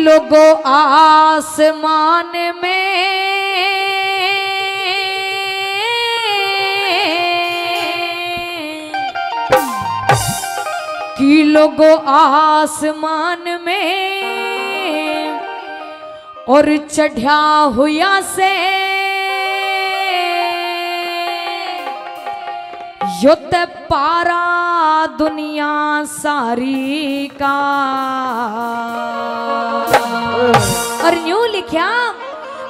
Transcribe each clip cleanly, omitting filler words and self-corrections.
लोगों आसमान में कि लोगों आसमान में और चढ़ा हुआ से युद्ध पारा दुनिया सारी का। और यूं लिखा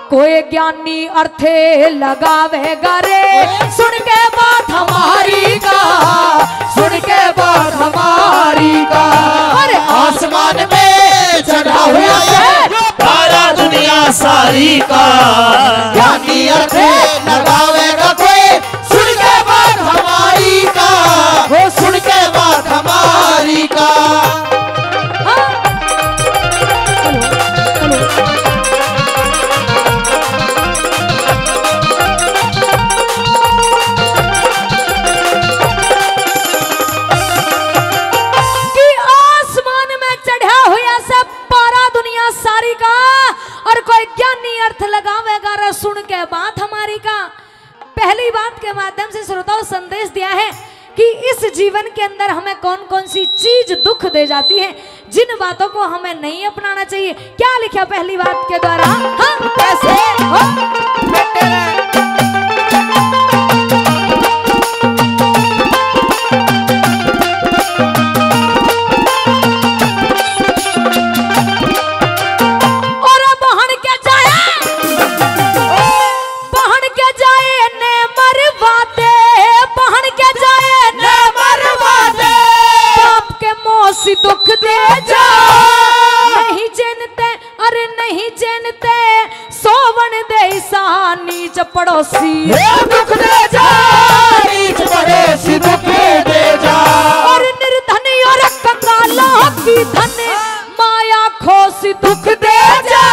कोई ज्ञानी अर्थे लगावेगा रे सुन के बात हमारी का, सुन के बात हमारी का। अरे आसमान में चढ़ा हुआ है पारा दुनिया सारी का। ज्ञानी अर्थे लगावेगा कोई सुन के बात हमारी का, वो सुन के बात हमारी का। सुन के बात हमारी का। पहली बात के माध्यम से श्रोताओं संदेश दिया है कि इस जीवन के अंदर हमें कौन कौन सी चीज दुख दे जाती है, जिन बातों को हमें नहीं अपनाना चाहिए। क्या लिखा पहली बात के द्वारा? हाँ कैसे? दुख दे जा नहीं जानते, अरे नहीं जानते सोवन दे सा नीच पड़ोसी। दुख दे जा नीच पड़ोसी, दुख दे जा। और निर्धन और कंगालों की धन माया खोसी दुख दे जा।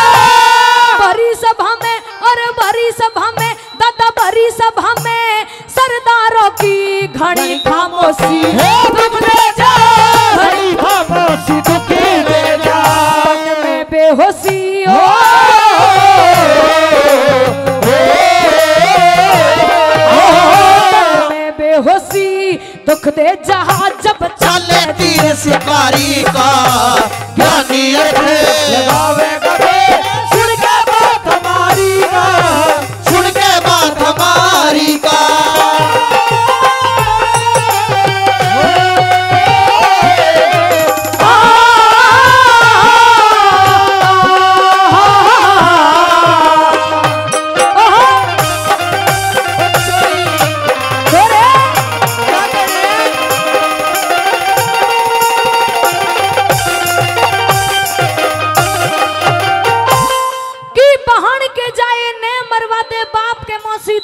भरी सभा में और भरी सभा में दादा भरी सभा में सरदारों की घड़ी खामोशी। दुख दे जा घड़ी खामोशी, दुख दे जा। मन में बेहोशी हो मन में बेहोशी दुख दे जहाँ जब चले तीर शिकारी का। ज्ञानी अर्थे लगावेगा सुन के बात हमारी का, सुन के बात हमारी का।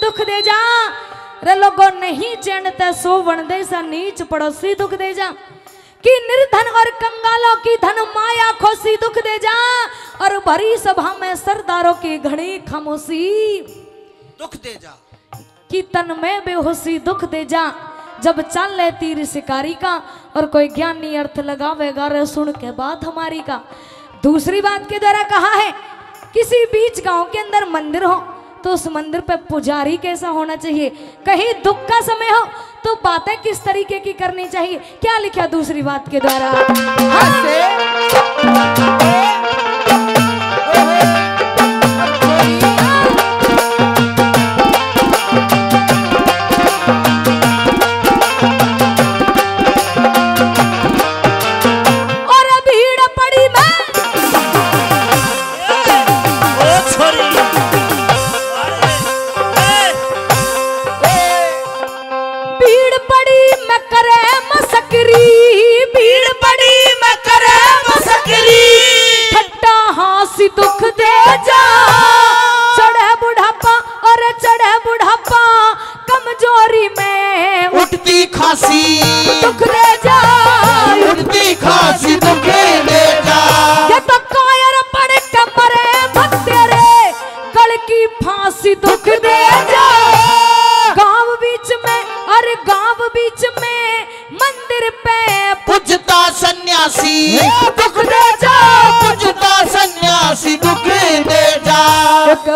दुख दे जा रे लोगों नहीं जानते सोवन दे सा नीच पड़ोसी दुख दे जा। कि निर्धन और कंगालों की धन माया खोसी दुख दे जा। और भरी सभा में सरदारों की घड़ी खामोशी दुख दे जा। कि तन में बेहोशी दुख दे जा जब चल ले तीर शिकारी का। और कोई ज्ञानी अर्थ लगावेगा रे सुन के बात हमारी का। दूसरी बात के द्वारा कहा है किसी बीच गांव के अंदर मंदिर हो तो उस मंदिर पे पुजारी कैसा होना चाहिए। कहीं दुख का समय हो तो बातें किस तरीके की करनी चाहिए। क्या लिखा दूसरी बात के द्वारा? और भीड़ पड़ी मैं करे मसकरी, भीड़ पड़ी मैं करे मसकरी। ठट्टा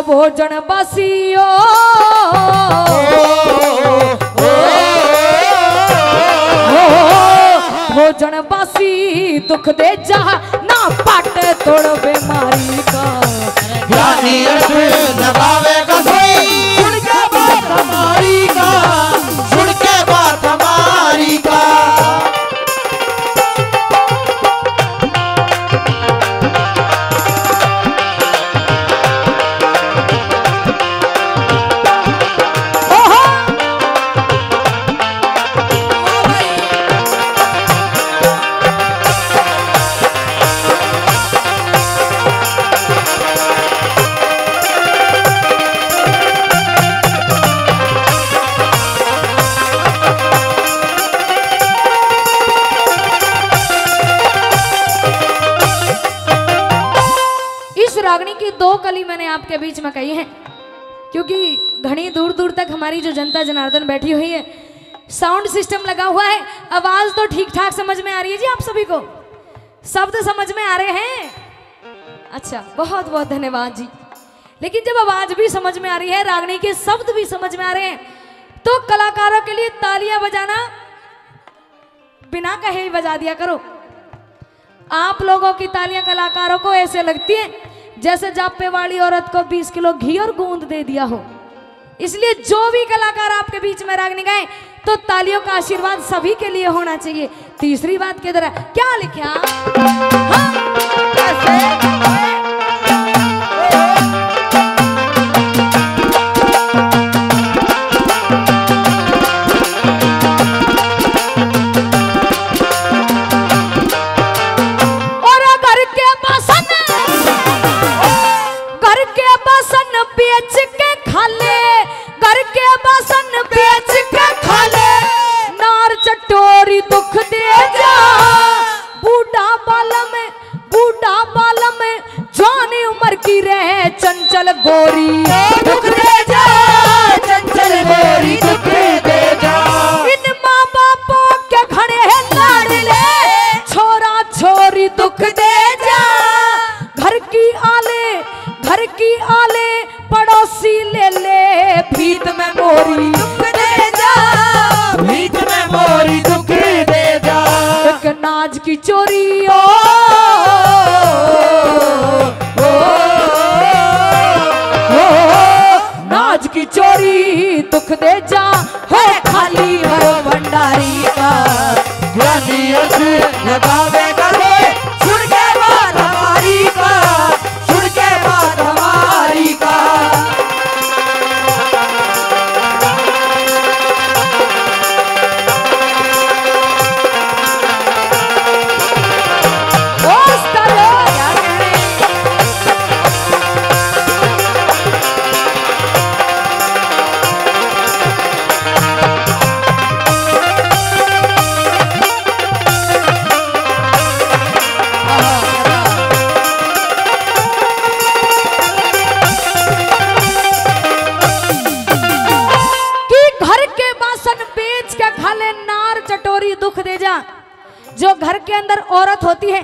भोजन बासियो भोजन बासी दुख दे जा ना पाट तोड़ बीमारी का ज्ञानी अर्थ लगावेगा कोई सुन के बात हमारी का सुन के बात हमारी का रागनी की दो कली मैंने आपके बीच में कही है, क्योंकि घनी दूर दूर तक हमारी जो जनता जनार्दन बैठी हुई है, साउंड सिस्टम लगा हुआ है, आवाज तो ठीक ठाक समझ में आ रही है जी? आप सभी को शब्द समझ में आ रहे हैं? अच्छा, बहुत बहुत धन्यवाद जी। लेकिन जब आवाज भी समझ में आ रही है, रागनी के शब्द भी समझ में आ रहे हैं, तो कलाकारों के लिए तालियां बजाना बिना कहे ही बजा दिया करो। आप लोगों की तालियां कलाकारों को ऐसे लगती है जैसे जापे वाली औरत को 20 किलो घी और गूंद दे दिया हो। इसलिए जो भी कलाकार आपके बीच में रागनी गाए तो तालियों का आशीर्वाद सभी के लिए होना चाहिए। तीसरी बात के तरह क्या लिखा? बेच के खा ले, घर के बासन बेच के खा ले, नार चटोरी दुख दे जा, बूढ़ा बाल में जवानी उम्र की रहे चंचल गोरी दुख दे जा, चंचल गोरी दुख दे जा। इन माँ बापों के घड़े लाडले छोरा छोरी दुख दे जा, घर की आले पड़ोसी ले ले भीत में मोरी दुख दे जा, भीत में मोरी दुख दे जा। एक नाज की चोरी नाज की चोरी दुख दे जा, है खाली है भंडारी का ज्ञानी अर्थ लगावेगा कोई सुन के बात हमारी का, सुन के बात हमारी का। जो घर के अंदर औरत होती है,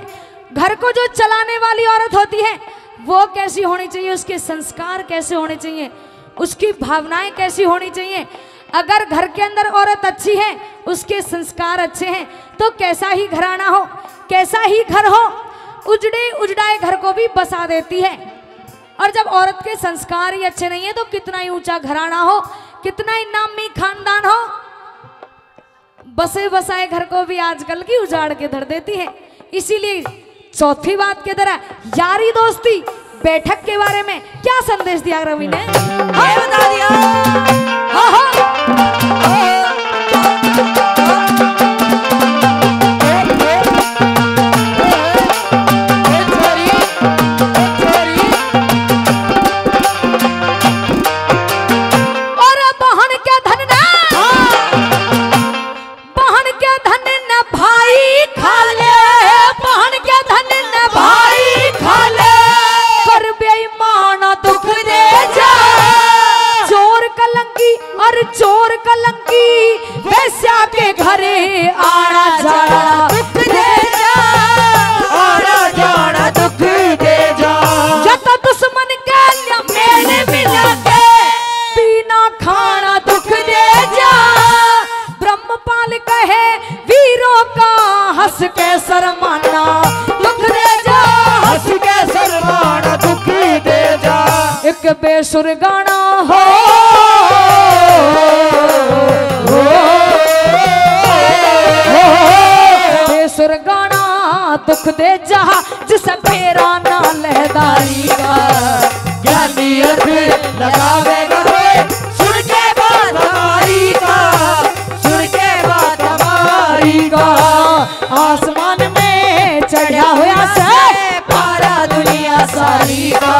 घर को जो चलाने वाली औरत होती है, वो कैसी होनी चाहिए, उसके संस्कार कैसे होने चाहिए, उसकी भावनाएं कैसी होनी चाहिए। अगर घर के अंदर औरत अच्छी है, उसके संस्कार अच्छे हैं, तो कैसा ही घराना हो, कैसा ही घर हो, उजड़े उजड़ाए घर को भी बसा देती है। और जब औरत के संस्कार ही अच्छे नहीं है तो कितना ही ऊंचा घराना हो, कितना ही नामी खानदान हो, बसे बसाए घर को भी आजकल की उजाड़ के धर देती है। इसीलिए चौथी बात के तरह यारी दोस्ती बैठक के बारे में क्या संदेश दिया रवि ने? हाँ, बता दिया। हाँ, हाँ। कलंक बेसुर गाना हो बेसुर गाना दुख दे जहा जिसे फेरा ना लहदारी का ज्ञानी अर्थ लगावेगा कोई सुन के बात हमारी का सुन के बात हमारी का आसमान में चढ़ा हुआ से पारा दुनिया सारी का